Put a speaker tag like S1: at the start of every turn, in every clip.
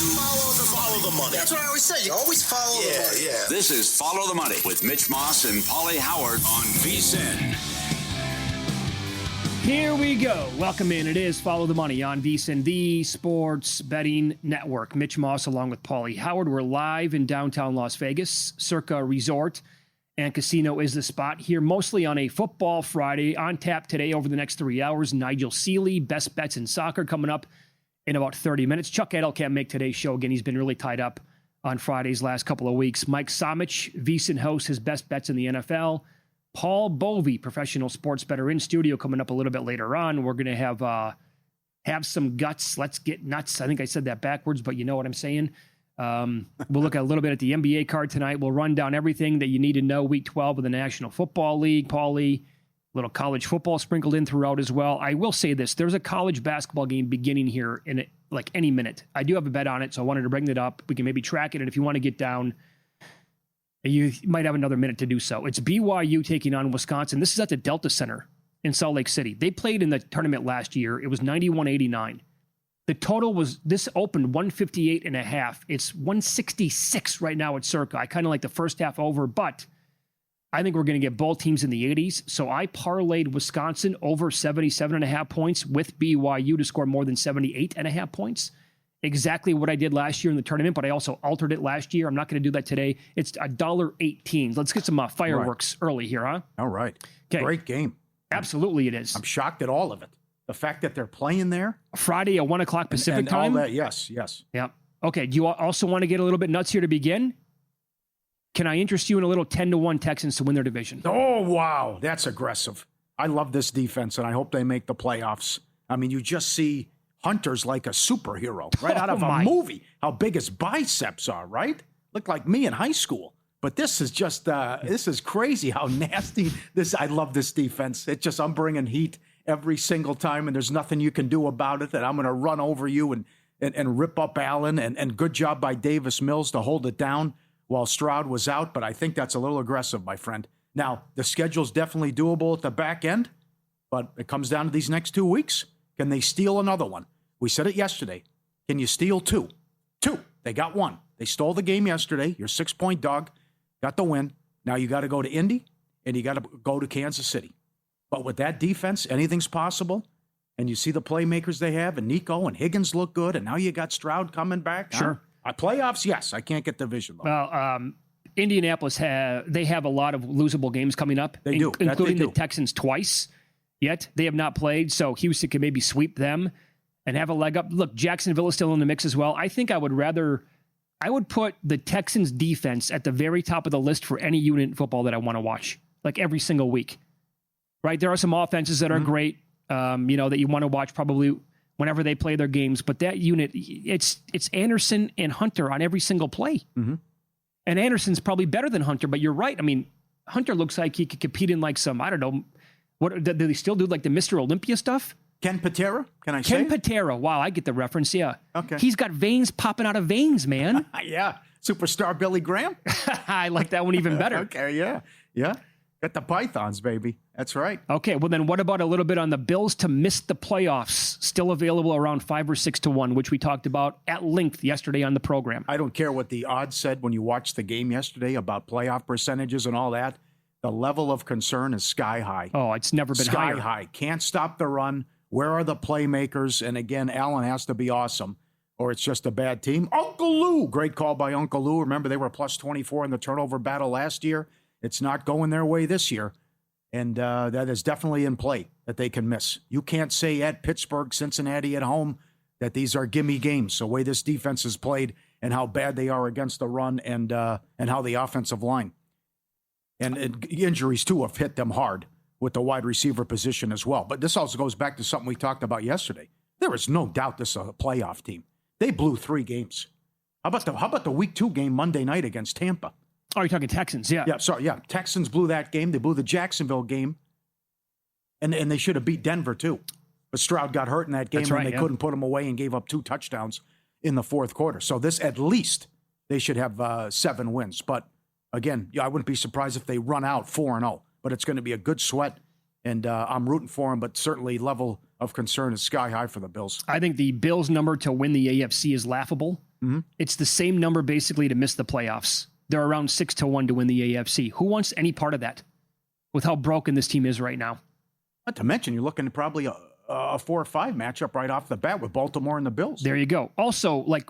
S1: Follow the money.
S2: That's what I always say. You always follow the money.
S1: Yeah.
S3: This is Follow the Money with Mitch Moss and Pauly Howard on VSiN.
S4: Here we go. Welcome in. It is Follow the Money on VSiN, the sports betting network. Mitch Moss along with Pauly Howard. We're live in downtown Las Vegas. Circa Resort and Casino is the spot here, mostly on a football Friday. On tap today over the next 3 hours, Nigel Seeley, best bets in soccer, coming up in about 30 minutes. Chuck Edel can't make today's show. Again, he's been really tied up on Fridays last couple of weeks. Mike Somich, VSiN host, his best bets in the NFL. Paul Bovey, professional sports bettor, in studio coming up a little bit later on. We're going to have some guts. Let's get nuts. I think I said that backwards, but you know what I'm saying. We'll look at a little bit at the NBA card tonight. We'll run down everything that you need to know. Week 12 of the National Football League. Pauly, little college football sprinkled in throughout as well. I will say this. There's a college basketball game beginning here in like any minute. I do have a bet on it, so I wanted to bring that up. We can maybe track it, and if you want to get down, you might have another minute to do so. It's BYU taking on Wisconsin. This is at the Delta Center in Salt Lake City. They played in the tournament last year. It was 91-89. The total was, this opened 158.5. It's 166 right now at Circa. I kind of like the first half over, but I think we're going to get both teams in the 80s. So I parlayed Wisconsin over 77.5 points with BYU to score more than 78.5 points. Exactly what I did last year in the tournament, but I also altered it last year. I'm not going to do that today. It's $1.18. Let's get some fireworks early here, huh?
S5: All right.
S4: Okay.
S5: Great game.
S4: Absolutely it is.
S5: I'm shocked at all of it. The fact that they're playing there.
S4: Friday at 1 o'clock Pacific
S5: and
S4: time.
S5: All that, yes.
S4: Yeah. Okay. Do you also want to get a little bit nuts here to begin? Can I interest you in a little 10-1 Texans to win their division?
S5: Oh, wow. That's aggressive. I love this defense, and I hope they make the playoffs. I mean, you just see Hunter's like a superhero right out of a movie. How big his biceps are, right? Look like me in high school. But this is just, this is crazy how nasty this. I love this defense. It's just, I'm bringing heat every single time, and there's nothing you can do about it, that I'm going to run over you and rip up Allen. And good job by Davis Mills to hold it down while Stroud was out. But I think that's a little aggressive, my friend. Now, the schedule's definitely doable at the back end, but it comes down to these next 2 weeks. Can they steal another one? We said it yesterday. Can you steal two? Two. They got one. They stole the game yesterday. Your 6-point dog got the win. Now you got to go to Indy, and you got to go to Kansas City. But with that defense, anything's possible. And you see the playmakers they have, and Nico and Higgins look good, and now you got Stroud coming back.
S4: Sure.
S5: Playoffs, yes. I can't get division, though.
S4: Well, Indianapolis have a lot of losable games coming up.
S5: They do.
S4: Including the Texans twice. Yet they have not played, so Houston can maybe sweep them and have a leg up. Look, Jacksonville is still in the mix as well. I think I would put the Texans defense at the very top of the list for any unit in football that I want to watch, like every single week. Right? There are some offenses that are great, that you want to watch probably whenever they play their games. But that unit, it's Anderson and Hunter on every single play. Mm-hmm. And Anderson's probably better than Hunter, but you're right. I mean, Hunter looks like he could compete in like some, I don't know, what do they still do, like the Mr. Olympia stuff?
S5: Ken Patera? Can I say
S4: Ken Patera. Wow, I get the reference, yeah.
S5: Okay.
S4: He's got veins popping out of veins, man.
S5: Yeah. Superstar Billy Graham?
S4: I like that one even better.
S5: Okay, yeah. Yeah. Got the Pythons, baby. That's right.
S4: Okay, well then what about a little bit on the Bills to miss the playoffs? Still available around 5 or 6 to 1, which we talked about at length yesterday on the program.
S5: I don't care what the odds said when you watched the game yesterday about playoff percentages and all that. The level of concern is sky high.
S4: Oh, it's never been higher.
S5: Sky high. Can't stop the run. Where are the playmakers? And again, Allen has to be awesome, or it's just a bad team. Uncle Lou. Great call by Uncle Lou. Remember, they were plus 24 in the turnover battle last year. It's not going their way this year. And that is definitely in play that they can miss. You can't say at Pittsburgh, Cincinnati at home that these are gimme games. The way this defense is played and how bad they are against the run and how the offensive line. And injuries, too, have hit them hard with the wide receiver position as well. But this also goes back to something we talked about yesterday. There is no doubt this is a playoff team. They blew 3 games. How about the week 2 game Monday night against Tampa?
S4: Oh, you're talking Texans, yeah.
S5: Yeah, sorry, yeah. Texans blew that game. They blew the Jacksonville game. And they should have beat Denver, too. But Stroud got hurt in that game, and they couldn't put him away and gave up 2 touchdowns in the fourth quarter. So this, at least, they should have 7 wins. But, again, I wouldn't be surprised if they run out 4-0. But it's going to be a good sweat, and I'm rooting for them. But certainly level of concern is sky high for the Bills.
S4: I think the Bills' number to win the AFC is laughable. It's the same number basically to miss the playoffs. They're around 6-1 to win the AFC. Who wants any part of that with how broken this team is right now?
S5: Not to mention, you're looking at probably a 4 or 5 matchup right off the bat with Baltimore and the Bills.
S4: There you go. Also, like,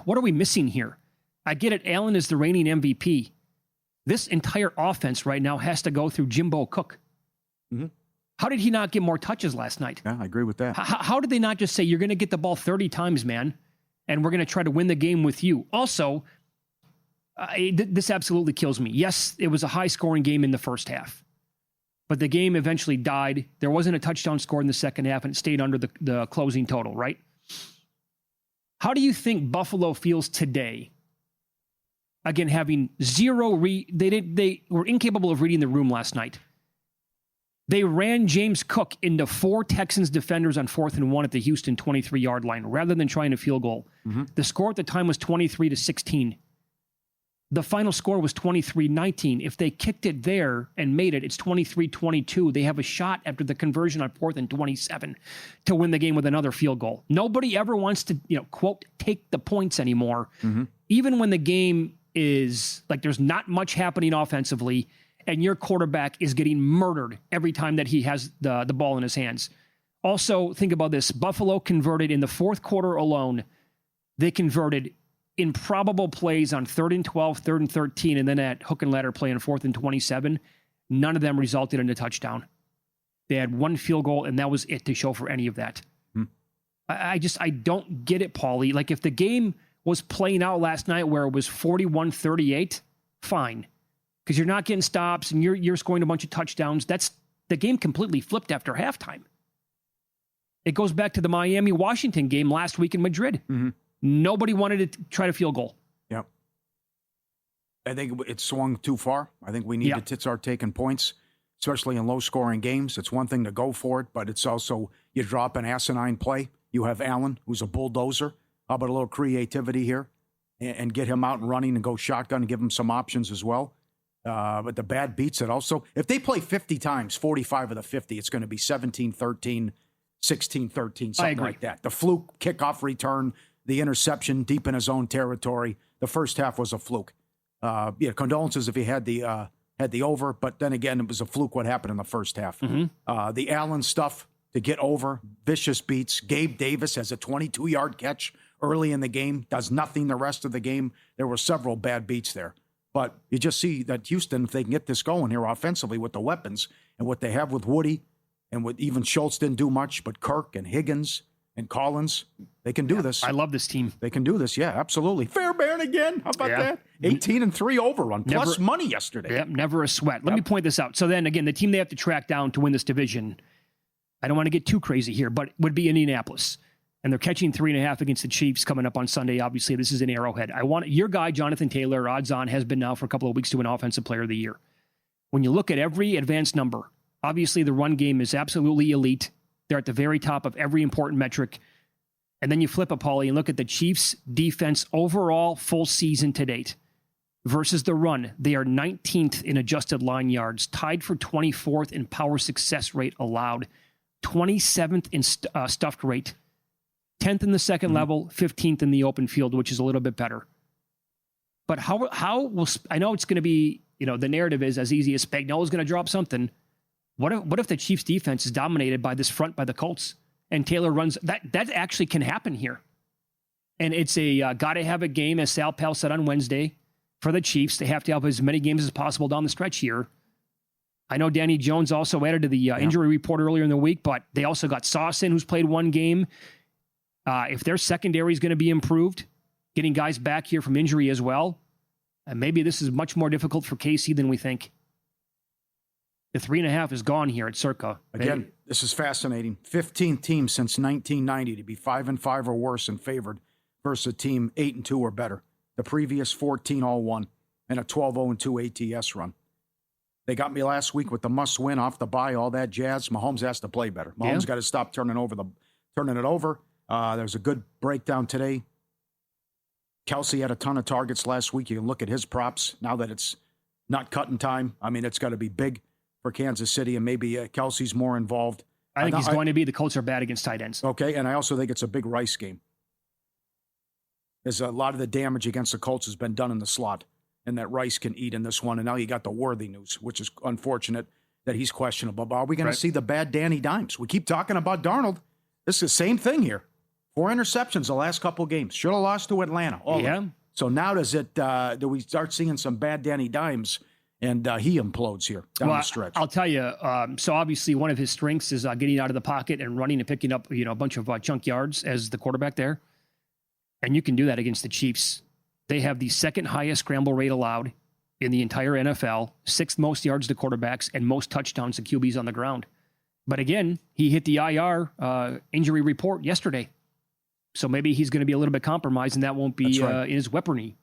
S4: what are we missing here? I get it. Allen is the reigning MVP. This entire offense right now has to go through Jimbo Cook. How did he not get more touches last night?
S5: Yeah, I agree with that.
S4: How did they not just say, you're going to get the ball 30 times, man, and we're going to try to win the game with you? Also, this absolutely kills me. Yes, it was a high-scoring game in the first half, but the game eventually died. There wasn't a touchdown scored in the second half, and it stayed under the closing total, right? How do you think Buffalo feels today? Again, having zero they were incapable of reading the room last night. They ran James Cook into 4 Texans defenders on 4th and 1 at the Houston 23-yard line rather than trying a field goal. The score at the time was 23-16. The final score was 23-19. If they kicked it there and made it, it's 23-22. They have a shot after the conversion on 4th and 27 to win the game with another field goal. Nobody ever wants to, quote, take the points anymore. Even when the game is like there's not much happening offensively and your quarterback is getting murdered every time that he has the ball in his hands. Also, think about this. Buffalo converted in the fourth quarter alone. They converted improbable plays on 3rd and 12, 3rd and 13, and then at hook and ladder play on 4th and 27. None of them resulted in a touchdown. They had 1 field goal, and that was it to show for any of that. I don't get it, Pauly. Like, if the game was playing out last night where it was 41-38, fine. Because you're not getting stops and you're scoring a bunch of touchdowns. That's the game completely flipped after halftime. It goes back to the Miami-Washington game last week in Madrid. Nobody wanted to try to field goal.
S5: Yep. I think it swung too far. I think we need to start taking points, especially in low-scoring games. It's one thing to go for it, but it's also you drop an asinine play. You have Allen, who's a bulldozer. How about a little creativity here and get him out and running and go shotgun and give him some options as well? But the bad beats it also. If they play 50 times, 45 of the 50, it's going to be 17-13, 16-13, something like that. The fluke kickoff return, the interception deep in his own territory. The first half was a fluke. Condolences if he had the over, but then again, it was a fluke what happened in the first half. The Allen stuff to get over, vicious beats. Gabe Davis has a 22-yard catch early in the game, does nothing the rest of the game. There were several bad beats there. But you just see that Houston, if they can get this going here offensively with the weapons and what they have with Woody and with even Schultz didn't do much, but Kirk and Higgins and Collins, they can do this.
S4: I love this team.
S5: They can do this. Yeah, absolutely. Fairbairn again. How about that? 18-3 overrun, plus money yesterday.
S4: Yep, never a sweat. Let me point this out. So then again, the team they have to track down to win this division, I don't want to get too crazy here, but would be Indianapolis. And they're catching 3.5 against the Chiefs coming up on Sunday. Obviously, this is an Arrowhead. I want your guy, Jonathan Taylor, odds on, has been now for a couple of weeks to win Offensive Player of the Year. When you look at every advanced number, obviously the run game is absolutely elite. They're at the very top of every important metric. And then you flip a Pauly and look at the Chiefs' defense overall full season to date versus the run. They are 19th in adjusted line yards, tied for 24th in power success rate allowed, 27th in stuffed rate, 10th in the second level, 15th in the open field, which is a little bit better. But how will, I know it's going to be, the narrative is as easy as Spagnuolo's going to drop something. What if the Chiefs defense is dominated by this front by the Colts and Taylor runs? That actually can happen here. And it's a gotta have a game, as Sal Pal said on Wednesday, for the Chiefs. They have to have as many games as possible down the stretch here. I know Danny Jones also added to the injury report earlier in the week, but they also got Sauce in, who's played 1 game. If their secondary is going to be improved, getting guys back here from injury as well, maybe this is much more difficult for KC than we think. The 3.5 is gone here at Circa.
S5: Again, this is fascinating. 15 teams since 1990 to be 5-5 or worse and favored versus a team 8-2 or better. The previous 14 all won and a 12-0-2 ATS run. They got me last week with the must win off the bye, all that jazz. Mahomes has to play better. Mahomes got to stop turning it over. There's a good breakdown today. Kelsey had a ton of targets last week. You can look at his props now that it's not cutting time. I mean, it's got to be big for Kansas City, and maybe Kelsey's more involved.
S4: I think he's going to be. The Colts are bad against tight ends.
S5: Okay, and I also think it's a big Rice game. As a lot of the damage against the Colts has been done in the slot, and that Rice can eat in this one. And now you got the Worthy news, which is unfortunate that he's questionable. But are we going to see the bad Danny Dimes? We keep talking about Darnold. This is the same thing here. 4 interceptions the last couple games. Should have lost to Atlanta. So now do we start seeing some bad Danny Dimes, and he implodes here down the stretch?
S4: I'll tell you. So obviously one of his strengths is getting out of the pocket and running and picking up a bunch of chunk yards as the quarterback there. And you can do that against the Chiefs. They have the second highest scramble rate allowed in the entire NFL, 6th most yards to quarterbacks, and most touchdowns to QBs on the ground. But again, he hit the IR injury report yesterday. So maybe he's going to be a little bit compromised, and that won't be in his weaponry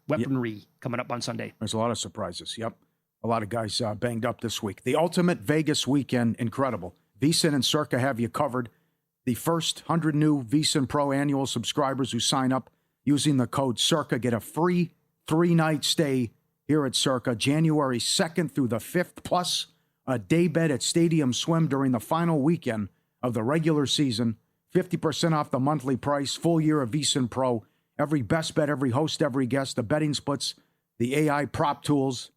S4: coming up on Sunday.
S5: There's a lot of surprises. Yep. A lot of guys banged up this week. The ultimate Vegas weekend, incredible. VSiN and Circa have you covered. The first 100 new VSiN Pro annual subscribers who sign up using the code Circa get a free 3-night stay here at Circa, January 2nd through the 5th, plus a day bed at Stadium Swim during the final weekend of the regular season. 50% off the monthly price, full year of VSiN Pro. Every best bet, every host, every guest, the betting splits, the AI prop tools,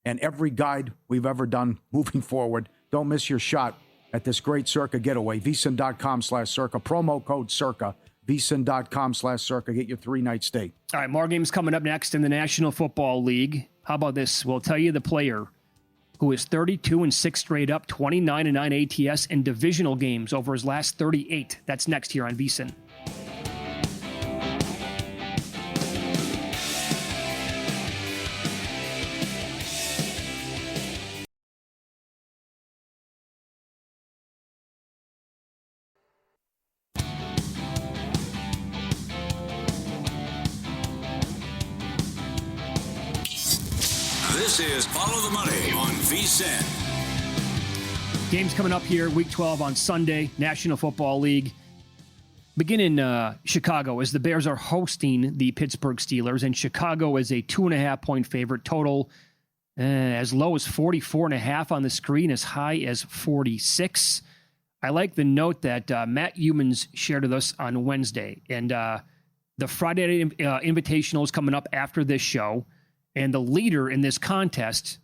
S5: and every guide we've ever done moving forward. Don't miss your shot at this great Circa getaway. VSiN.com/Circa. Promo code Circa. VSiN.com/Circa. Get your 3-night stay.
S4: All right, more games coming up next in the National Football League. How about this? We'll tell you the player who is 32-6 straight up, 29-9 ATS in divisional games over his last 38. That's next here on VSiN.
S3: This is Follow the Money on VSiN.
S4: Games coming up here, Week 12 on Sunday, National Football League. Begin in Chicago as the Bears are hosting the Pittsburgh Steelers, and Chicago is a 2.5-point favorite, total as low as 44.5 on the screen, as high as 46. I like the note that Matt Humans shared with us on Wednesday, and the Friday Invitational is coming up after this show. And the leader in this contest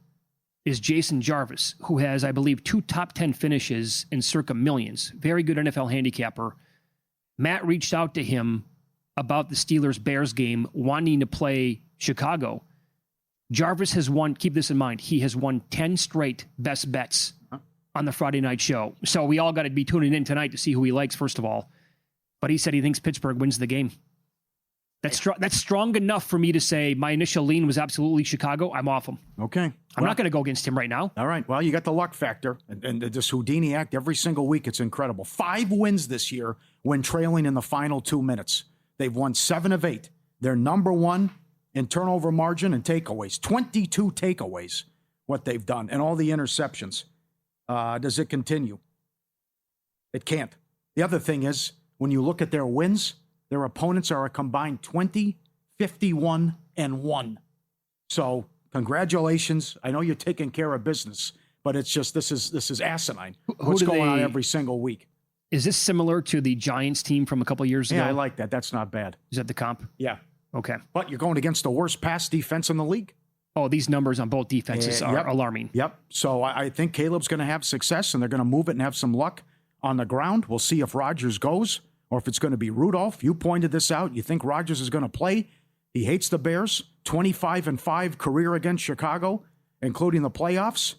S4: is Jason Jarvis, who has, I believe, 2 top 10 finishes in Circa Millions. Very good NFL handicapper. Matt reached out to him about the Steelers-Bears game, wanting to play Chicago. Jarvis has won, keep this in mind, he has won 10 straight best bets on the Friday night show. So we all got to be tuning in tonight to see who he likes, first of all. But he said he thinks Pittsburgh wins the game. That's strong enough for me to say my initial lean was absolutely Chicago. I'm off him.
S5: Okay.
S4: I'm not going to go against him right now.
S5: All right. Well, you got the luck factor. And this Houdini act every single week, it's incredible. 5 wins this year when trailing in the final 2 minutes. They've won 7 of 8. They're number 1 in turnover margin and takeaways. 22 takeaways, what they've done, and all the interceptions. Does it continue? It can't. The other thing is, when you look at their wins, their opponents are a combined 20, 51, and 1. So congratulations. I know you're taking care of business, but it's just this is asinine. What's going on every single week?
S4: Is this similar to the Giants team from a couple of years ago?
S5: Yeah, I like that. That's not bad.
S4: Is that the comp?
S5: Yeah.
S4: Okay.
S5: But you're going against the worst pass defense in the league.
S4: Oh, these numbers on both defenses are alarming.
S5: Yep. So I think Caleb's going to have success, and they're going to move it and have some luck on the ground. We'll see if Rodgers goes, or if it's going to be Rudolph. You pointed this out. You think Rodgers is going to play. He hates the Bears. 25-5 career against Chicago, including the playoffs.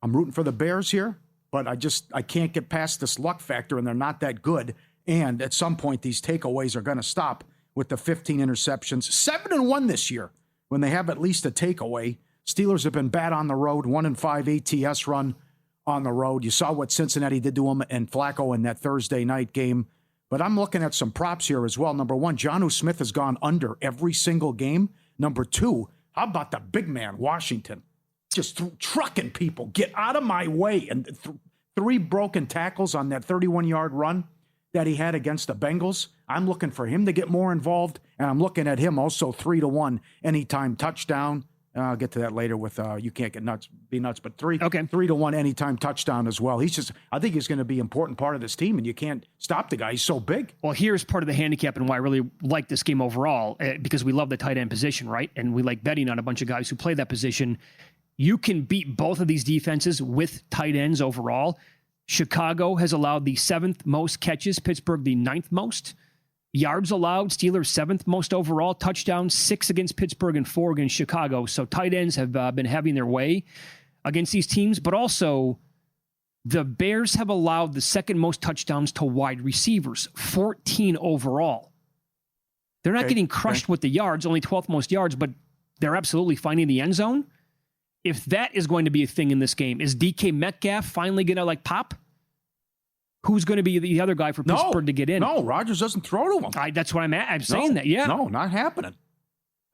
S5: I'm rooting for the Bears here, but I can't get past this luck factor, and they're not that good. And at some point, these takeaways are going to stop with the 15 interceptions. 7-1 this year when they have at least a takeaway. Steelers have been bad on the road. 1-5 ATS run on the road. You saw what Cincinnati did to him and Flacco in that Thursday night game. But I'm looking at some props here as well. Number 1, Jonnu Smith has gone under every single game. Number 2, how about the big man, Washington? Just trucking people. Get out of my way. And 3 broken tackles on that 31-yard run that he had against the Bengals. I'm looking for him to get more involved, and I'm looking at him also 3-1 anytime touchdown. I'll get to that later with you can't get nuts, be nuts, but
S4: 3-1
S5: anytime touchdown as well. I think he's going to be an important part of this team, and you can't stop the guy. He's so big.
S4: Well, here's part of the handicap and why I really like this game overall, because we love the tight end position, right? And we like betting on a bunch of guys who play that position. You can beat both of these defenses with tight ends overall. Chicago has allowed the 7th most catches, Pittsburgh the 9th most. Yards allowed, Steelers 7th most overall. Touchdowns, 6 against Pittsburgh and 4 against Chicago. So tight ends have been having their way against these teams. But also, the Bears have allowed the 2nd most touchdowns to wide receivers, 14 overall. They're not getting crushed with the yards, only 12th most yards, but they're absolutely finding the end zone. If that is going to be a thing in this game, is DK Metcalf finally going to pop? Who's going to be the other guy for Pittsburgh to get in?
S5: No, Rodgers doesn't throw to him.
S4: That's what I'm saying that, yeah.
S5: No, not happening.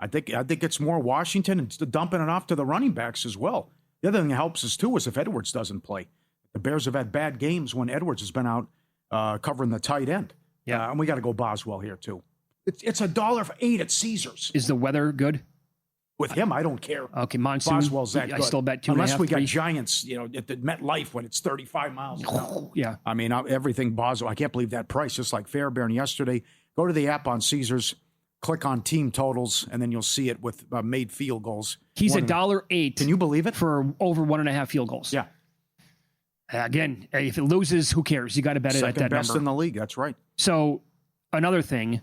S5: I think it's more Washington and dumping it off to the running backs as well. The other thing that helps us, too, is if Edwards doesn't play. The Bears have had bad games when Edwards has been out covering the tight end.
S4: Yeah.
S5: And we got to go Boswell here, too. It's $1.08 at Caesars.
S4: Is the weather good?
S5: With him, I don't care.
S4: Okay, Monsoon.
S5: Boswell's that good.
S4: I still bet 2.5.
S5: Unless we got
S4: 3.
S5: Giants, at the MetLife when it's 35 miles an hour.
S4: Yeah.
S5: I mean, everything Boswell. I can't believe that price. Just like Fairbairn yesterday. Go to the app on Caesars, click on team totals, and then you'll see it with made field goals.
S4: He's $1.08.
S5: Can you believe it?
S4: For over 1.5 field goals.
S5: Yeah.
S4: Again, if it loses, who cares? You got to bet it at that number.
S5: Second best in the league. That's right.
S4: So another thing.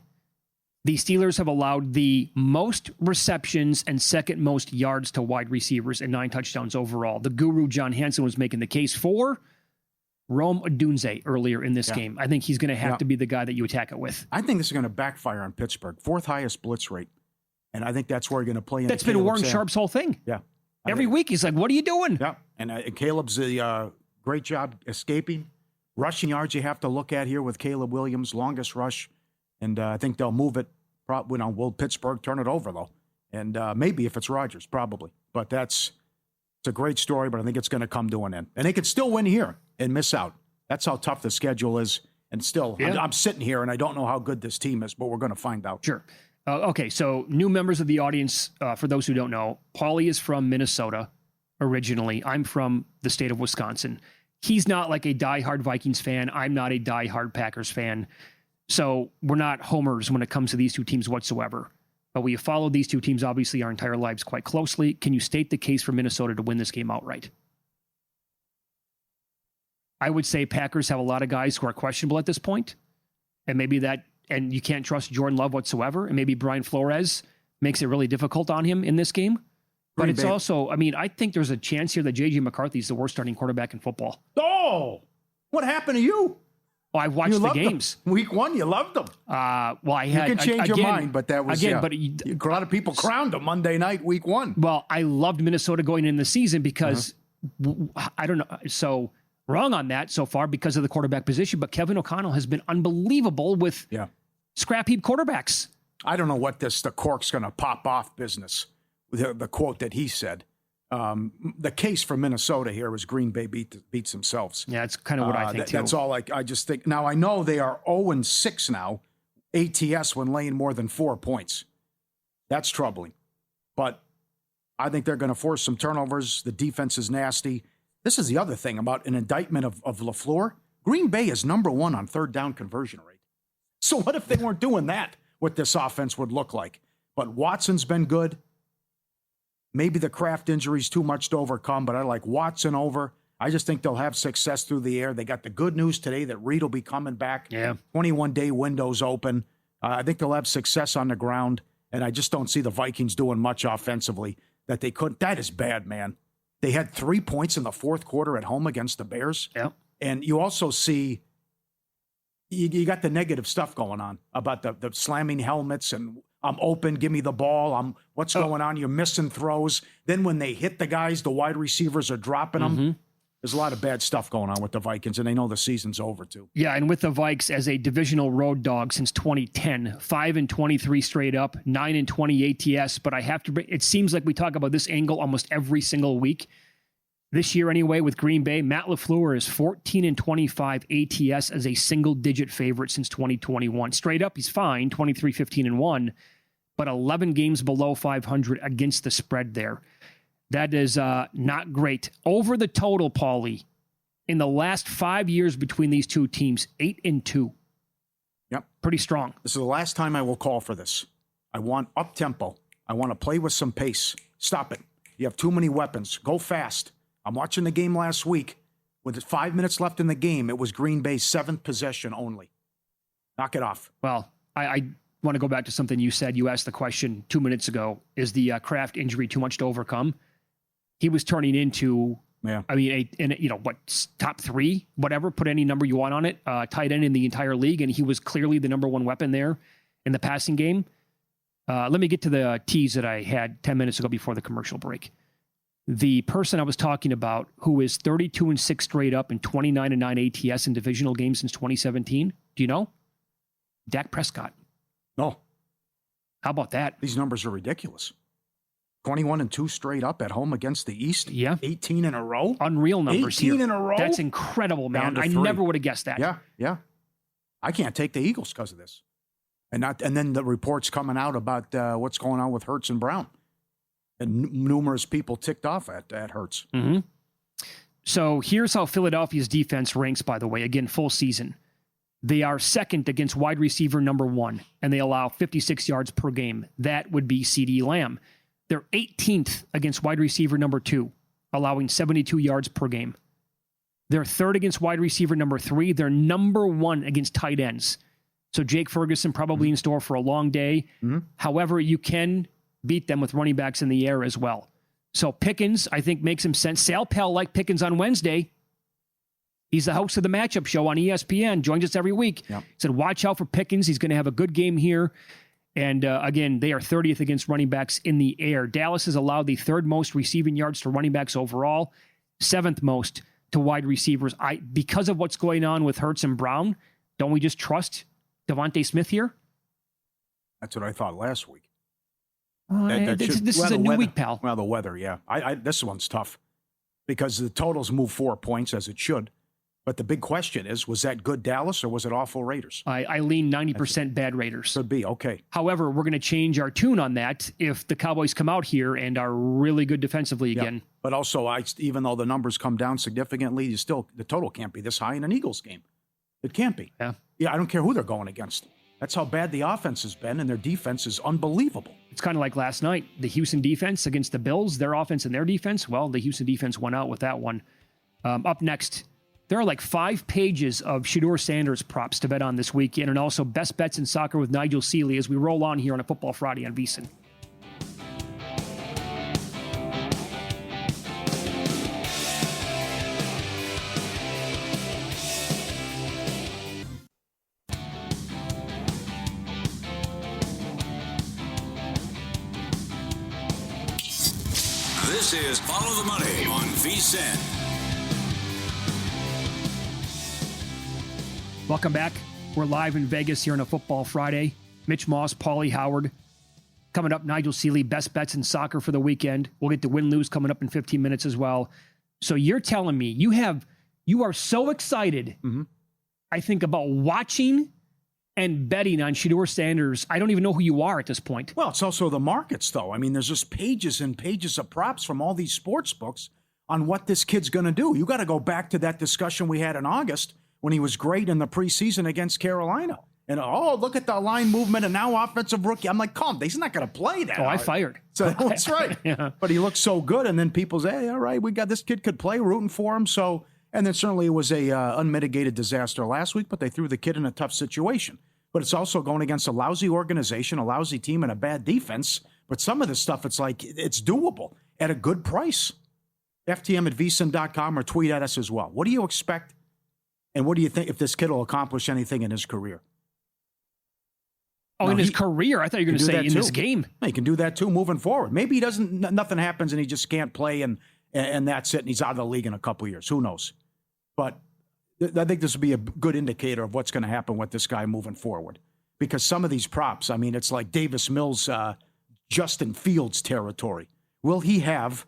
S4: The Steelers have allowed the most receptions and 2nd most yards to wide receivers and 9 touchdowns overall. The guru, John Hansen, was making the case for Rome Odunze earlier in this game. I think he's going to have to be the guy that you attack it with.
S5: I think this is going to backfire on Pittsburgh. 4th highest blitz rate. And I think that's where you're going to play in.
S4: That's been Warren Sharp's whole thing.
S5: Yeah.
S4: Every week he's like, what are you doing?
S5: Yeah. And Caleb's a great job escaping. Rushing yards you have to look at here with Caleb Williams, longest rush. And I think they'll move it. Will Pittsburgh turn it over, though? And maybe if it's Rodgers, probably. But it's a great story, but I think it's going to come to an end. And they could still win here and miss out. That's how tough the schedule is. And still, I'm sitting here, and I don't know how good this team is, but we're going to find out.
S4: Sure. Okay, so new members of the audience, for those who don't know, Pauly is from Minnesota originally. I'm from the state of Wisconsin. He's not like a diehard Vikings fan. I'm not a diehard Packers fan. So we're not homers when it comes to these two teams whatsoever. But we have followed these two teams, obviously, our entire lives quite closely. Can you state the case for Minnesota to win this game outright? I would say Packers have a lot of guys who are questionable at this point. And and you can't trust Jordan Love whatsoever. And maybe Brian Flores makes it really difficult on him in this game. But it's also, I think there's a chance here that J.J. McCarthy is the worst starting quarterback in football.
S5: Oh, what happened to you?
S4: Well, I watched the games.
S5: Them. Week 1, you loved them.
S4: You
S5: can change your mind, but that was
S4: but
S5: a lot of people crowned them Monday night, Week 1.
S4: Well, I loved Minnesota going in the season because I don't know. So wrong on that so far because of the quarterback position. But Kevin O'Connell has been unbelievable with scrap heap quarterbacks.
S5: I don't know what the cork's going to pop off business. The quote that he said. The case for Minnesota here is Green Bay beats themselves.
S4: Yeah, it's kind of what I think, too.
S5: That's all I just think. Now, I know they are 0-6 now, ATS, when laying more than 4 points. That's troubling. But I think they're going to force some turnovers. The defense is nasty. This is the other thing about an indictment of LaFleur. Green Bay is number 1 on 3rd down conversion rate. So what if they weren't doing that, what this offense would look like? But Watson's been good. Maybe the Kraft injury is too much to overcome, but I like Watson over. I just think they'll have success through the air. They got the good news today that Reed will be coming back.
S4: Yeah.
S5: 21-day window's open. I think they'll have success on the ground, and I just don't see the Vikings doing much offensively that they couldn't. That is bad, man. They had 3 points in the 4th quarter at home against the Bears.
S4: Yeah.
S5: And you also see you got the negative stuff going on about the slamming helmets and I'm open, give me the ball. What's going on? You're missing throws. Then when they hit the guys, the wide receivers are dropping them. There's a lot of bad stuff going on with the Vikings, and they know the season's over, too.
S4: Yeah, and with the Vikes as a divisional road dog since 2010, 5-23 straight up, 9-20 ATS. But I have to it seems like we talk about this angle almost every single week. This year, anyway, with Green Bay, Matt LaFleur is 14-25 ATS as a single-digit favorite since 2021. Straight up, he's fine, 23-15-1. but 11 games below 500 against the spread there. That is not great. Over the total, Pauly, in the last 5 years between these two teams, 8-2.
S5: Yep.
S4: Pretty strong.
S5: This is the last time I will call for this. I want up-tempo. I want to play with some pace. Stop it. You have too many weapons. Go fast. I'm watching the game last week. With 5 minutes left in the game, it was Green Bay's 7th possession only. Knock it off.
S4: Well, I want to go back to something you said. You asked the question 2 minutes ago, is the Kraft injury too much to overcome? He was turning into, top 3, whatever, put any number you want on it, tight end in the entire league, and he was clearly the number one weapon there in the passing game. Let me get to the tease that I had 10 minutes ago before the commercial break. The person I was talking about, who is 32-6 straight up and 29-9 ATS in divisional games since 2017, do you know? Dak Prescott.
S5: No.
S4: How about that?
S5: These numbers are ridiculous. 21-2 straight up at home against the East.
S4: Yeah.
S5: 18 in a row.
S4: Unreal numbers
S5: 18
S4: here.
S5: in a row.
S4: That's incredible, man. I
S5: 3.
S4: never would have guessed that.
S5: Yeah. I can't take the Eagles because of this. And then the reports coming out about what's going on with Hurts and Brown. And numerous people ticked off at Hurts.
S4: Mm-hmm. So here's how Philadelphia's defense ranks, by the way. Again, full season. They are second against wide receiver number 1, and they allow 56 yards per game. That would be CeeDee Lamb. They're 18th against wide receiver number 2, allowing 72 yards per game. They're third against wide receiver number 3. They're number 1 against tight ends. So Jake Ferguson probably in store for a long day. Mm-hmm. However, you can beat them with running backs in the air as well. So Pickens, I think, makes some sense. Sal Pell liked Pickens on Wednesday. He's the host of the matchup show on ESPN, joins us every week. Yep. He said, watch out for Pickens. He's going to have a good game here. And again, they are 30th against running backs in the air. Dallas has allowed the 3rd most receiving yards to running backs overall, 7th most to wide receivers. Because of what's going on with Hurts and Brown, don't we just trust Devontae Smith here?
S5: That's what I thought last week.
S4: This is a new week, pal.
S5: Well, the weather, yeah. This one's tough because the totals move 4 points as it should. But the big question is, was that good Dallas or was it awful Raiders?
S4: I lean 90% bad Raiders.
S5: Could be, okay.
S4: However, we're going to change our tune on that if the Cowboys come out here and are really good defensively again.
S5: Yeah. But also, even though the numbers come down significantly, the total can't be this high in an Eagles game. It can't be. Yeah, I don't care who they're going against. That's how bad the offense has been, and their defense is unbelievable.
S4: It's kind of like last night. The Houston defense against the Bills, their offense and their defense, well, the Houston defense won out with that one. Up next, there are like 5 pages of Shedeur Sanders props to bet on this weekend, and also best bets in soccer with Nigel Seeley as we roll on here on a Football Friday on VSiN.
S3: This is Follow the Money on VSiN.
S4: Welcome back. We're live in Vegas here on a Football Friday. Mitch Moss, Pauly Howard. Coming up, Nigel Seeley, best bets in soccer for the weekend. We'll get to win-lose coming up in 15 minutes as well. So you're telling me you are so excited, I think, about watching and betting on Shedeur Sanders. I don't even know who you are at this point.
S5: Well, it's also the markets, though. I mean, there's just pages and pages of props from all these sports books on what this kid's going to do. You got to go back to that discussion we had in August when he was great in the preseason against Carolina. And, look at the line movement and now offensive rookie. I'm like, calm, he's not going to play that.
S4: Oh, I fired.
S5: So that's right.
S4: Yeah.
S5: But he looks so good. And then people say, hey, all right, we got this kid could play, rooting for him. So, and then certainly it was a unmitigated disaster last week, but they threw the kid in a tough situation. But it's also going against a lousy organization, a lousy team, and a bad defense. But some of this stuff, it's like, it's doable at a good price. FTM@vsin.com or tweet at us as well. What do you expect? And what do you think if this kid will accomplish anything in his career?
S4: Oh, no, in his career? I thought you were going to say in this game.
S5: He can do that too moving forward. Maybe he doesn't, nothing happens and he just can't play and that's it and he's out of the league in a couple of years. Who knows? But I think this would be a good indicator of what's going to happen with this guy moving forward. Because some of these props, I mean, it's like Davis Mills, Justin Fields territory. Will he have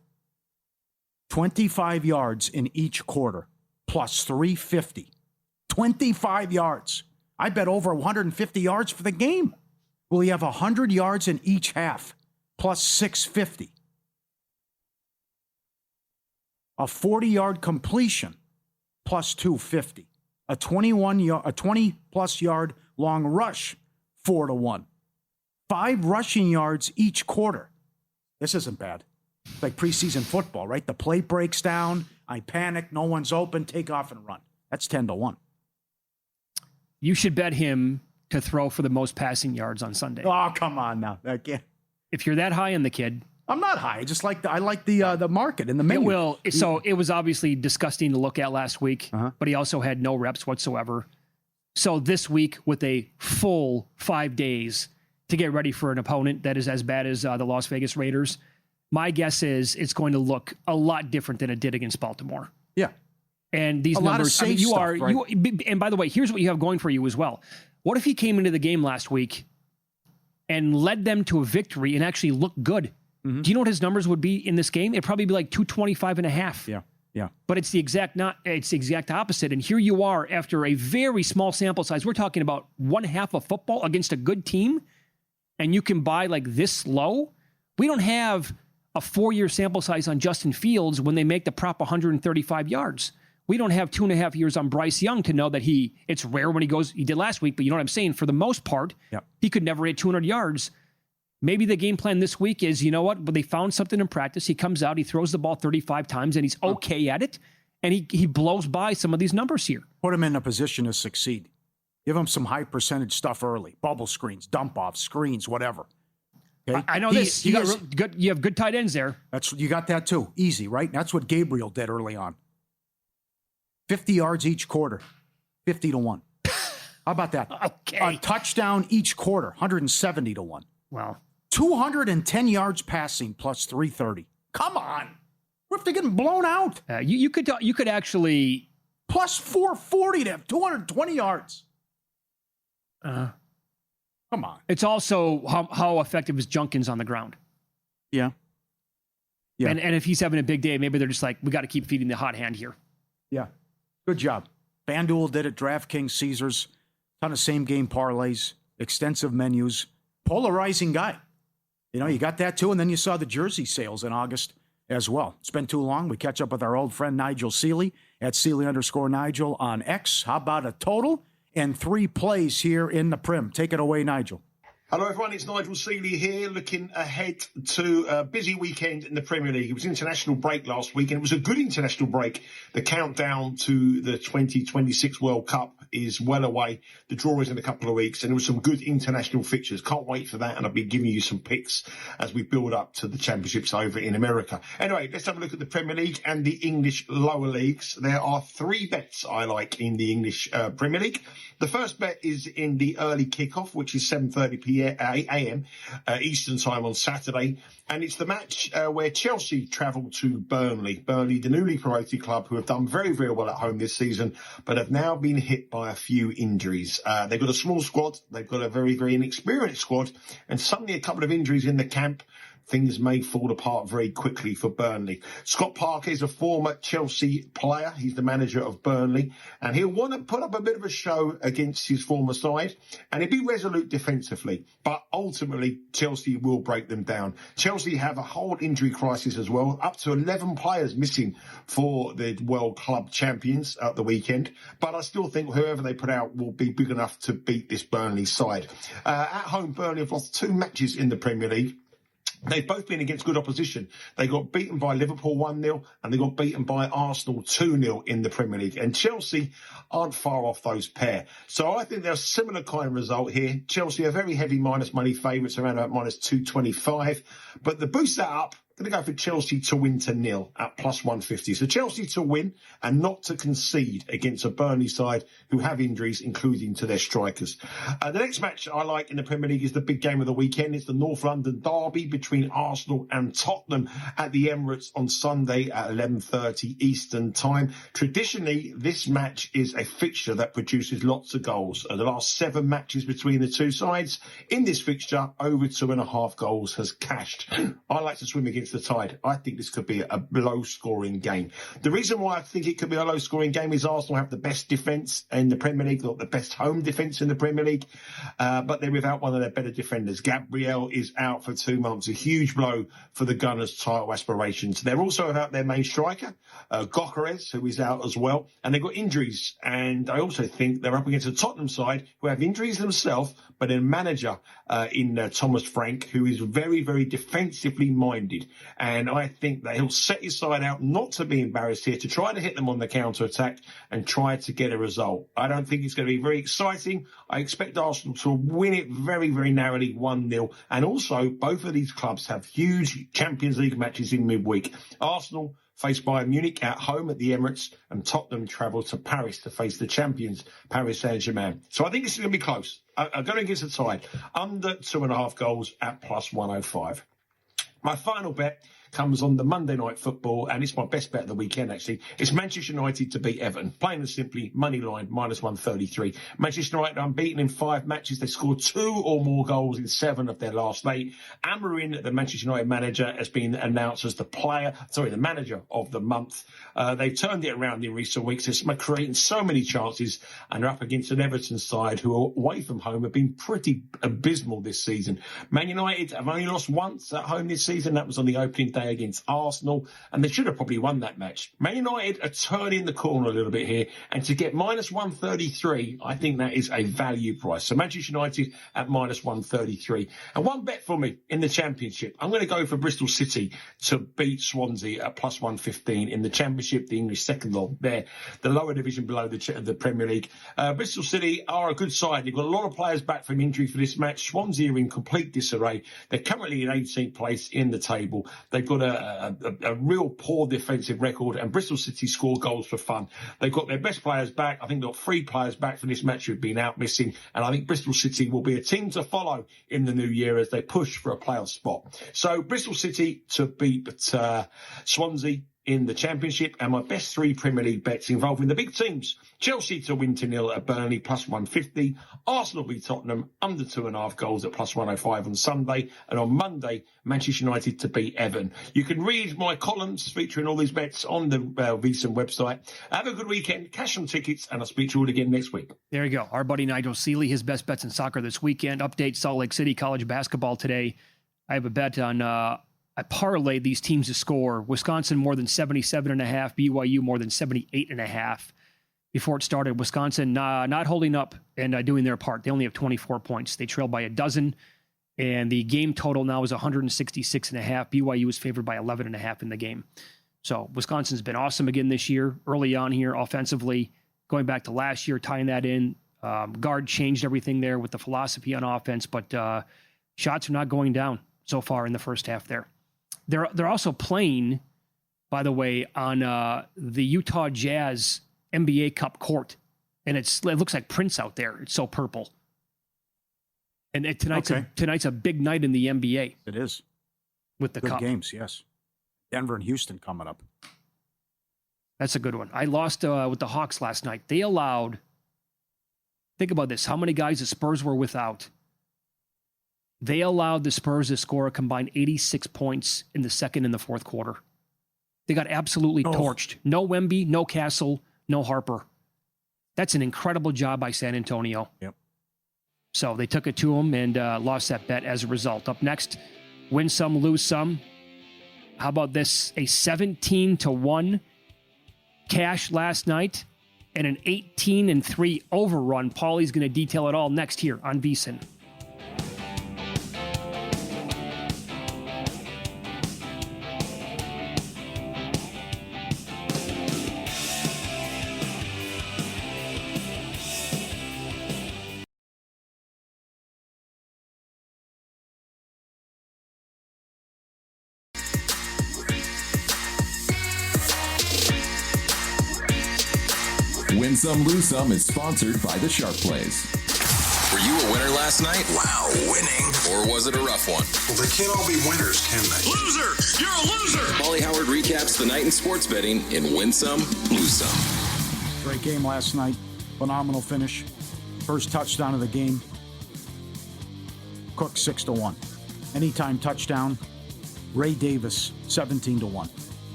S5: 25 yards in each quarter plus 350? 25 yards. I bet over 150 yards for the game. Will he have 100 yards in each half, plus 650? A 40-yard completion, plus 250. A 20-plus yard long rush, 4-1. 5 rushing yards each quarter. This isn't bad. It's like preseason football, right? The plate breaks down. I panic. No one's open. Take off and run. That's 10-1.
S4: You should bet him to throw for the most passing yards on Sunday.
S5: Oh, come on now. Again.
S4: If you're that high on the kid.
S5: I'm not high. I like the market in the menu.
S4: So it was obviously disgusting to look at last week, but he also had no reps whatsoever. So this week, with a full 5 days to get ready for an opponent that is as bad as the Las Vegas Raiders, my guess is it's going to look a lot different than it did against Baltimore.
S5: Yeah.
S4: And these numbers, and by the way, here's what you have going for you as well. What if he came into the game last week and led them to a victory and actually looked good? Mm-hmm. Do you know what his numbers would be in this game? It'd probably be like 225.5.
S5: Yeah. Yeah.
S4: But it's the exact opposite. And here you are after a very small sample size. We're talking about one half of football against a good team. And you can buy like this low. We don't have a 4-year sample size on Justin Fields when they make the prop 135 yards. We don't have 2.5 years on Bryce Young to know that it's rare when he did last week, but you know what I'm saying? For the most part, he could never hit 200 yards. Maybe the game plan this week is, you know what? But they found something in practice. He comes out, he throws the ball 35 times, and he's okay at it. And he blows by some of these numbers here.
S5: Put him in a position to succeed. Give him some high percentage stuff early. Bubble screens, dump offs, screens, whatever. Okay?
S4: I know you have good tight ends there.
S5: You got that too. Easy, right? That's what Gabriel did early on. 50 yards each quarter, 50-1. How about that?
S4: Okay.
S5: A touchdown each quarter, 170-1.
S4: Wow.
S5: 210 yards passing plus 330. Come on. What if they're getting blown out?
S4: You could actually
S5: plus 440 to have 220 yards. Come on.
S4: It's also how effective is Junkins on the ground.
S5: Yeah. Yeah.
S4: And if he's having a big day, maybe they're just like, we got to keep feeding the hot hand here.
S5: Yeah. Good job. FanDuel did it. DraftKings, Caesars, ton of same game parlays, extensive menus. Polarizing guy. You know, you got that too. And then you saw the jersey sales in August as well. It's been too long. We catch up with our old friend Nigel Seeley at Seeley_Nigel on X. How about a total and 3 plays here in the Prim? Take it away, Nigel.
S2: Hello, everyone. It's Nigel Seeley here, looking ahead to a busy weekend in the Premier League. It was international break last week, and it was a good international break. The countdown to the 2026 World Cup is well away. The draw is in a couple of weeks, and there were some good international fixtures. Can't wait for that, and I'll be giving you some picks as we build up to the championships over in America. Anyway, let's have a look at the Premier League and the English lower leagues. There are 3 bets I like in the English Premier League. The first bet is in the early kickoff, which is 7:30 a.m. Eastern time on Saturday. And it's the match where Chelsea travel to Burnley. Burnley, the newly promoted club, who have done very, very well at home this season, but have now been hit by a few injuries. They've got a small squad. They've got a very, very inexperienced squad. And suddenly a couple of injuries in the camp. Things may fall apart very quickly for Burnley. Scott Parker is a former Chelsea player. He's the manager of Burnley, and he'll want to put up a bit of a show against his former side, and he'll be resolute defensively. But ultimately, Chelsea will break them down. Chelsea have a whole injury crisis as well, up to 11 players missing for the World Club Champions at the weekend. But I still think whoever they put out will be big enough to beat this Burnley side. At home, Burnley have lost 2 matches in the Premier League. They've both been against good opposition. They got beaten by Liverpool 1-0 and they got beaten by Arsenal 2-0 in the Premier League. And Chelsea aren't far off those pair. So I think there's a similar kind of result here. Chelsea are very heavy minus money favourites, around about minus 225. But to boost that up, I'm going to go for Chelsea to win to 0 at plus 150. So Chelsea to win and not to concede against a Burnley side who have injuries, including to their strikers. The next match I like in the Premier League is the big game of the weekend. It's the North London derby between Arsenal and Tottenham at the Emirates on Sunday at 11:30 Eastern time. Traditionally, this match is a fixture that produces lots of goals. The last 7 matches between the two sides in this fixture, over 2.5 goals has cashed. I like to swim against against the Tide. I think this could be a low-scoring game. The reason why I think it could be a low-scoring game is Arsenal have the best defence in the Premier League, not the best home defence in the Premier League, but they're without one of their better defenders. Gabriel is out for 2 months, a huge blow for the Gunners' title aspirations. They're also without their main striker, Gokares, who is out as well, and they've got injuries. And I also think they're up against a Tottenham side who have injuries themselves, but a manager in Thomas Frank, who is very, very defensively minded. And I think that he'll set his side out not to be embarrassed here, to try to hit them on the counter-attack and try to get a result. I don't think it's going to be very exciting. I expect Arsenal to win it very, very narrowly, 1-0. And also, both of these clubs have huge Champions League matches in midweek. Arsenal face Bayern Munich at home at the Emirates, and Tottenham travel to Paris to face the champions, Paris Saint-Germain. So I think this is going to be close. I'm going against the Tide. Under 2.5 goals at plus 105. My final bet comes on the Monday Night Football, and it's my best bet of the weekend, actually. It's Manchester United to beat Everton. Plain and simply, money line, minus 133. Manchester United unbeaten in 5 matches. They scored 2 or more goals in 7 of their last 8. Amarin, the Manchester United manager, has been announced as the manager of the month. They've turned it around in recent weeks. They're creating so many chances, and they're up against an Everton side who, away from home, have been pretty abysmal this season. Man United have only lost once at home this season. That was on the opening day against Arsenal, and they should have probably won that match. Man United are turning the corner a little bit here, and to get minus 133, I think that is a value price. So Manchester United at minus 133. And one bet for me in the Championship, I'm going to go for Bristol City to beat Swansea at plus 115 in the Championship, the English second log there, the lower division below the Premier League. Bristol City are a good side. They've got a lot of players back from injury for this match. Swansea are in complete disarray. They're currently in 18th place in the table. They've got a real poor defensive record, and Bristol City score goals for fun. They've got their best players back. I think they've got 3 players back for this match who've been out missing, and I think Bristol City will be a team to follow in the new year as they push for a playoff spot. So Bristol City to beat Swansea in the Championship, and my best 3 Premier League bets involving the big teams. Chelsea to win 2-0 at Burnley, plus 150. Arsenal beat Tottenham, under 2.5 goals at plus 105 on Sunday. And on Monday, Manchester United to beat Everton. You can read my columns featuring all these bets on the VSiN website. Have a good weekend, cash some tickets, and I'll speak to you all again next week.
S4: There you go. Our buddy Nigel Seeley, his best bets in soccer this weekend. Update Salt Lake City College basketball today. I have a bet on... I parlayed these teams to score. Wisconsin more than 77.5, BYU more than 78.5. Before it started, Wisconsin not holding up and doing their part. They only have 24 points. They trail by a dozen, and the game total now is 166.5. BYU is favored by 11.5 in the game. So Wisconsin's been awesome again this year, early on here offensively, going back to last year, tying that in. Guard changed everything there with the philosophy on offense, but shots are not going down so far in the first half there. They're also playing, by the way, on the Utah Jazz NBA Cup court, and it looks like Prince out there. It's so purple. And tonight's a big night in the NBA.
S5: It is.
S4: With the
S5: good
S4: Cup.
S5: Games, yes. Denver and Houston coming up.
S4: That's a good one. I lost with the Hawks last night. They allowed, think about this, how many guys the Spurs were without. They allowed the Spurs to score a combined 86 points in the second and the fourth quarter. They got absolutely torched. No Wemby, no Castle, no Harper. That's an incredible job by San Antonio.
S5: Yep.
S4: So they took it to them and lost that bet as a result. Up next, win some, lose some. How about this? A 17-1 cash last night and an 18-3 overrun. Pauly's going to detail it all next here on VSiN.
S1: Win Some, Lose Some is sponsored by the Sharp Plays.
S6: Were you a winner last night? Wow, winning. Or was it a rough one?
S7: Well, they can't all be winners, can they?
S6: Loser! You're a loser! Pauly Howard recaps the night in sports betting in Win Some, Lose Some.
S5: Great game last night. Phenomenal finish. First touchdown of the game. Cook 6-1. Anytime touchdown. Ray Davis, 17-1.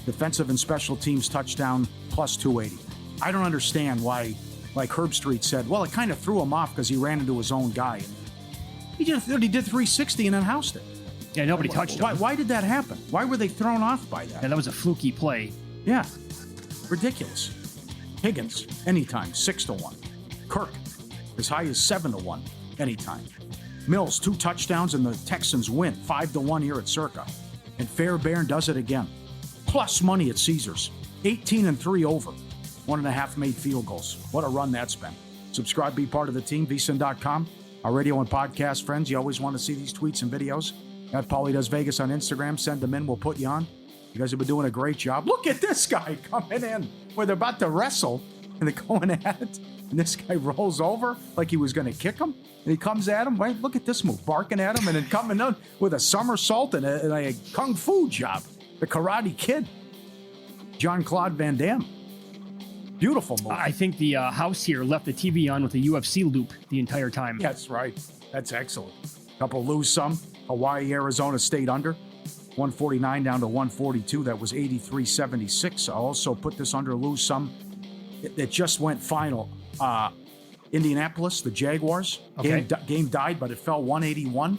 S5: Defensive and special teams touchdown, plus 280. I don't understand why, like Herb Street said, well, it kind of threw him off because he ran into his own guy. He did 360 and then housed it.
S4: Yeah, nobody touched him.
S5: Why did that happen? Why were they thrown off by that?
S4: And that was a fluky play.
S5: Yeah, ridiculous. Higgins, anytime, 6-1. Kirk, as high as 7-1, anytime. Mills, 2 touchdowns, and the Texans win, 5-1 here at Circa. And Fairbairn does it again. Plus money at Caesars, 18-3 over. 1.5 made field goals. What a run that's been. Subscribe, be part of the team, vsin.com. Our radio and podcast friends, you always want to see these tweets and videos. At Pauly Does Vegas on Instagram. Send them in. We'll put you on. You guys have been doing a great job. Look at this guy coming in where they're about to wrestle and they're going at it. And this guy rolls over like he was going to kick him. And he comes at him. Right? Look at this move. Barking at him and then coming in with a somersault and a kung fu job. The Karate Kid. Jean-Claude Van Damme. Beautiful move.
S4: I think the house here left the TV on with the UFC loop the entire time.
S5: That's right. That's excellent. Couple lose some. Hawaii, Arizona State under. 149 down to 142. That was 83-76. I'll also put this under lose some. It just went final. Indianapolis, the Jaguars.
S4: Okay.
S5: Game died, but it fell 181.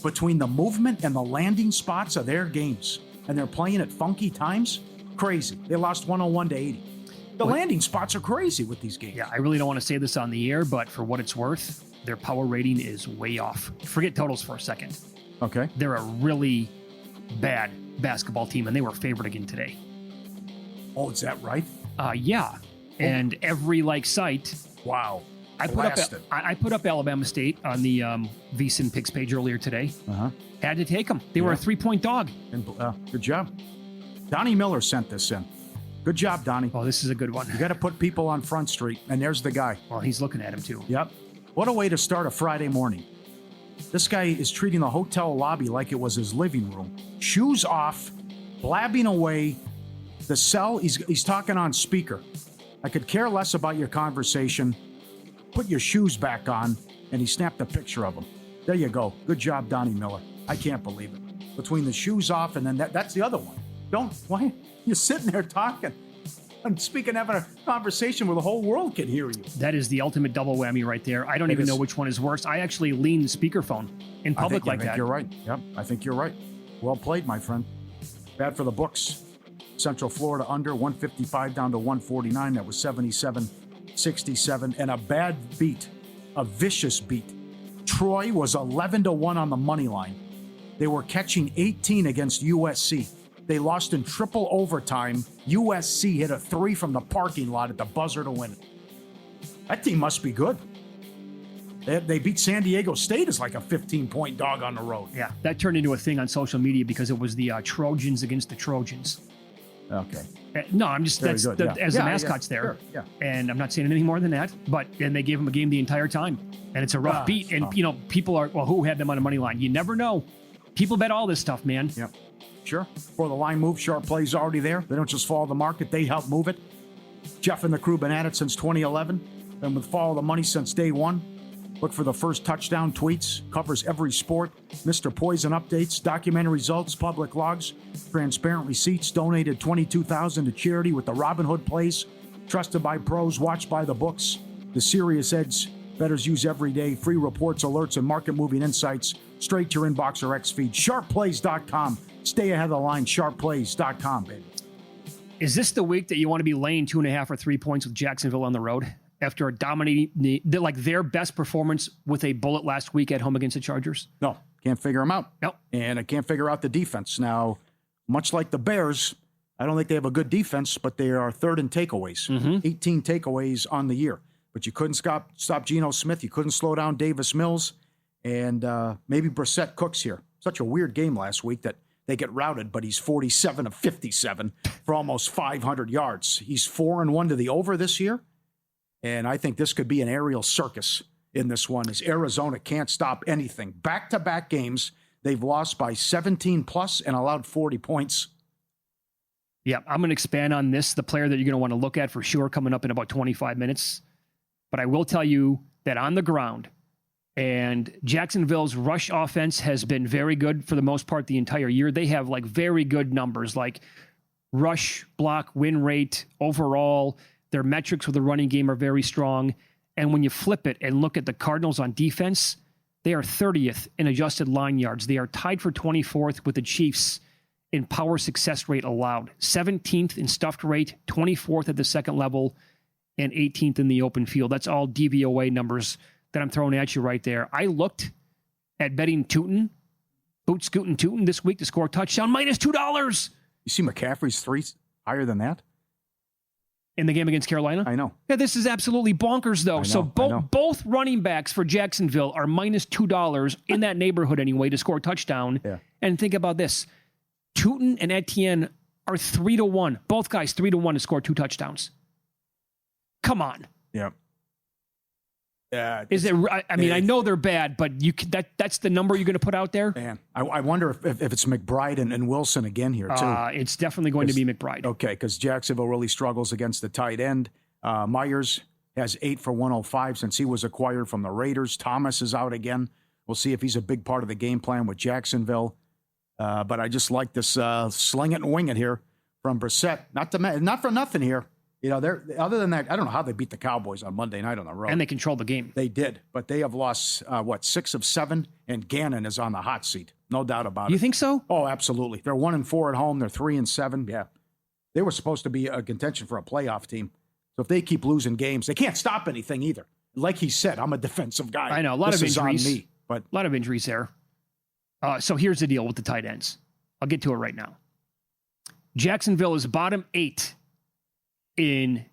S5: Between the movement and the landing spots of their games. And they're playing at funky times. Crazy. They lost 101-80. The landing spots are crazy with these games.
S4: Yeah, I really don't want to say this on the air, but for what it's worth, their power rating is way off. Forget totals for a second.
S5: Okay.
S4: They're a really bad basketball team, and they were favored again today.
S5: Oh, is that right?
S4: Yeah. And every site.
S5: Wow.
S4: I put up Alabama State on the VSiN Picks page earlier today. Had to take them. They were a 3-point dog.
S5: And, good job. Donnie Miller sent this in. Good job, Donnie.
S4: Oh, this is a good one.
S5: You got to put people on Front Street, and there's the guy.
S4: Well, he's looking at him, too.
S5: Yep. What a way to start a Friday morning. This guy is treating the hotel lobby like it was his living room. Shoes off, blabbing away. The cell, he's talking on speaker. I could care less about your conversation. Put your shoes back on, and he snapped a picture of him. There you go. Good job, Donnie Miller. I can't believe it. Between the shoes off and then that's the other one. Why? You're sitting there talking. I'm speaking, having a conversation where the whole world can hear you.
S4: That is the ultimate double whammy right there. I don't even know which one is worse. I actually lean the speakerphone in public like that.
S5: I think you're right. Yep, I think you're right. Well played, my friend. Bad for the books. Central Florida under 155 down to 149. That was 77-67. And a bad beat, a vicious beat. Troy was 11-1 on the money line. They were catching 18 against USC. They lost in triple overtime. USC hit a 3 from the parking lot at the buzzer to win it. That team must be good. They beat San Diego State as like a 15-point dog on the road.
S4: Yeah, that turned into a thing on social media because it was the Trojans against the Trojans.
S5: Okay.
S4: No, I'm just, as the mascot's there.
S5: Sure, yeah.
S4: And I'm not saying anything more than that, and they gave them a game the entire time. And it's a rough beat. And, people are, who had them on a money line? You never know. People bet all this stuff, man.
S5: Yep. Sure. Before the line moves, sharp plays already there. They don't just follow the market. They help move it. Jeff and the crew been at it since 2011. And with Follow the Money since day one. Look for the first touchdown tweets. Covers every sport. Mr. Poison updates. Documentary results. Public logs. Transparent receipts. Donated $22,000 to charity with the Robin Hood plays. Trusted by pros. Watched by the books. The serious edge bettors use every day. Free reports, alerts, and market-moving insights. Straight to your inbox or X feed. Sharpplays.com. Stay ahead of the line. Sharpplays.com, baby.
S4: Is this the week that you want to be laying 2.5 or 3 points with Jacksonville on the road after a dominating, their best performance with a bullet last week at home against the Chargers?
S5: No, can't figure them out.
S4: No.
S5: And I can't figure out the defense. Now, much like the Bears, I don't think they have a good defense, but they are third in takeaways. 18 takeaways on the year. But you couldn't stop Geno Smith. You couldn't slow down Davis Mills. And maybe Brissett Cooks here. Such a weird game last week that they get routed, but he's 47 of 57 for almost 500 yards. He's 4-1 to the over this year. And I think this could be an aerial circus in this one as Arizona can't stop anything. Back-to-back games, they've lost by 17 plus and allowed 40 points.
S4: Yeah, I'm going to expand on this, the player that you're going to want to look at for sure coming up in about 25 minutes. But I will tell you that on the ground, And Jacksonville's rush offense has been very good for the most part the entire year. They have like very good numbers, like rush, block, win rate, overall. Their metrics with the running game are very strong. And when you flip it and look at the Cardinals on defense, they are 30th in adjusted line yards. They are tied for 24th with the Chiefs in power success rate allowed, 17th in stuffed rate, 24th at the second level, and 18th in the open field. That's all DVOA numbers that I'm throwing at you right there. I looked at betting Tootin, Boot Scootin' Tootin this week to score a touchdown, -$2.
S5: You see McCaffrey's 3 higher than that?
S4: In the game against Carolina?
S5: I know.
S4: Yeah, this is absolutely bonkers, though. So both running backs for Jacksonville are -$2 in that neighborhood anyway to score a touchdown.
S5: Yeah.
S4: And think about this. Tootin and Etienne are 3-1. Both guys 3-1 to score 2 touchdowns. Come on.
S5: Yeah.
S4: Is it? I mean, I know they're bad, but that's the number you're going to put out there?
S5: Man, I wonder if it's McBride and Wilson again here, too.
S4: It's definitely going to be McBride.
S5: Okay, because Jacksonville really struggles against the tight end. Myers has 8 for 105 since he was acquired from the Raiders. Thomas is out again. We'll see if he's a big part of the game plan with Jacksonville. But I just like this sling it and wing it here from Brissett. Not for nothing here. You know, they're other than that, I don't know how they beat the Cowboys on Monday night on the road.
S4: And they controlled the game.
S5: They did, but they have lost, 6 of 7, and Gannon is on the hot seat. No doubt about it.
S4: You think so?
S5: Oh, absolutely. They're 1-4 at home. They're 3-7. Yeah. They were supposed to be a contention for a playoff team. So if they keep losing games, they can't stop anything either. Like he said, I'm a defensive guy.
S4: I know, a lot of injuries.
S5: On me, but
S4: a lot of injuries there. So here's the deal with the tight ends. I'll get to it right now. Jacksonville is bottom 8 in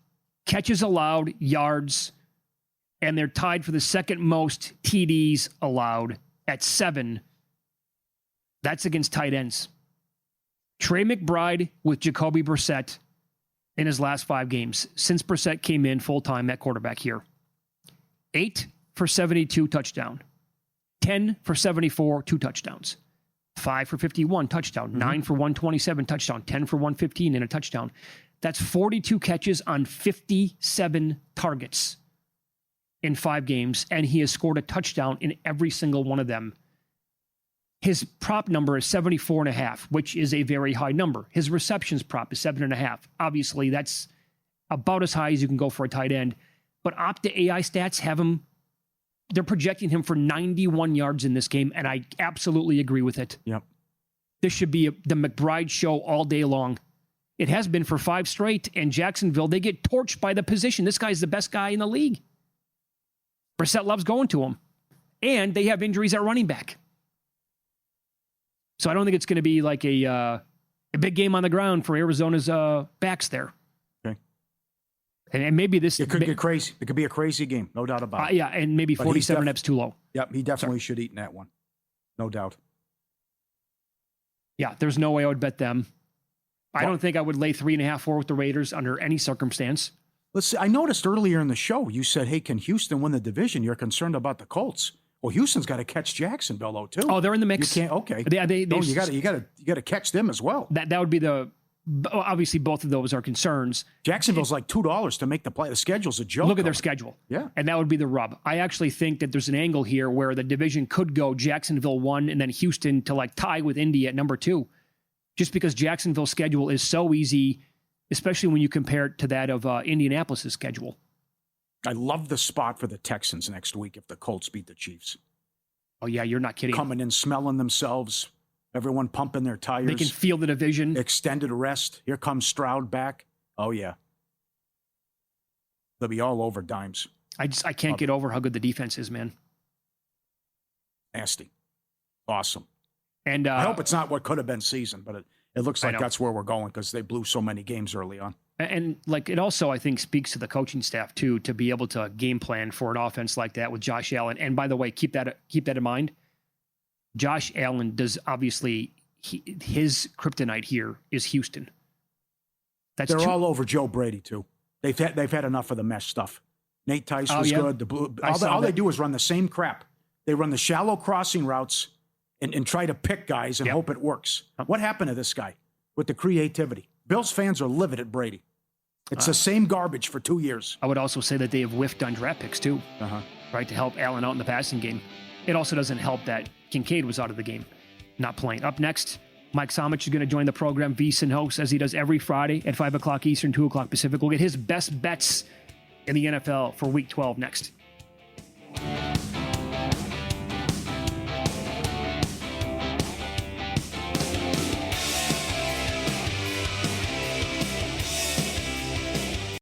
S4: catches allowed, yards, and they're tied for the second most TDs allowed at 7. That's against tight ends. Trey McBride with Jacoby Brissett in his last 5 games since Brissett came in full-time at quarterback here. 8 for 72 touchdown. 10 for 74, 2 touchdowns. 5 for 51, touchdown. 9 for 127, touchdown. 10 for 115 and a touchdown. That's 42 catches on 57 targets in 5 games, and he has scored a touchdown in every single one of them. His prop number is 74.5, which is a very high number. His receptions prop is 7.5. Obviously, that's about as high as you can go for a tight end. But Opta AI stats have him, they're projecting him for 91 yards in this game, and I absolutely agree with it.
S5: Yep.
S4: This should be the McBride show all day long. It has been for 5 straight, and Jacksonville, they get torched by the position. This guy's the best guy in the league. Brissett loves going to him. And they have injuries at running back. So I don't think it's going to be like a big game on the ground for Arizona's backs there.
S5: Okay.
S4: And maybe this...
S5: It could get crazy. It could be a crazy game. No doubt about it.
S4: Yeah, and maybe 47 reps too low.
S5: Yep, he definitely should eat in that one. No doubt.
S4: Yeah, there's no way I would bet them. I don't think I would lay 3.5, 4 with the Raiders under any circumstance.
S5: Let's see. I noticed earlier in the show, you said, hey, can Houston win the division? You're concerned about the Colts. Well, Houston's got to catch Jacksonville, though, too.
S4: Oh, they're in the mix.
S5: You can't, okay. You got to catch them as well.
S4: That would be obviously both of those are concerns.
S5: Jacksonville's like $2 to make the play. The schedule's a joke.
S4: Look at their schedule.
S5: Yeah.
S4: And that would be the rub. I actually think that there's an angle here where the division could go Jacksonville 1 and then Houston to like tie with Indy at number 2. Just because Jacksonville's schedule is so easy, especially when you compare it to that of Indianapolis' schedule.
S5: I love the spot for the Texans next week if the Colts beat the Chiefs.
S4: Oh, yeah, you're not kidding.
S5: Coming in, smelling themselves, everyone pumping their tires.
S4: They can feel the division.
S5: Extended rest. Here comes Stroud back. Oh, yeah. They'll be all over dimes.
S4: I can't get over how good the defense is, man.
S5: Nasty. Awesome.
S4: And
S5: I hope it's not what could have been season, but it looks like that's where we're going because they blew so many games early on.
S4: And like it also, I think, speaks to the coaching staff too to be able to game plan for an offense like that with Josh Allen. And by the way, keep that in mind. Josh Allen does obviously his kryptonite here is Houston.
S5: They're all over Joe Brady too. They've had enough of the mesh stuff. Nate Tice was good. All they do is run the same crap. They run the shallow crossing routes and try to pick guys and hope it works. What happened to this guy with the creativity? Bills fans are livid at Brady. It's the same garbage for 2 years.
S4: I would also say that they have whiffed on draft picks too. right, to help Allen out in the passing game. It also doesn't help that Kincaid was out of the game, not playing. Up next, Mike Somich is going to join the program, VSiN host, as he does every Friday at 5 o'clock Eastern, 2 o'clock Pacific. We'll get his best bets in the NFL for Week 12 next.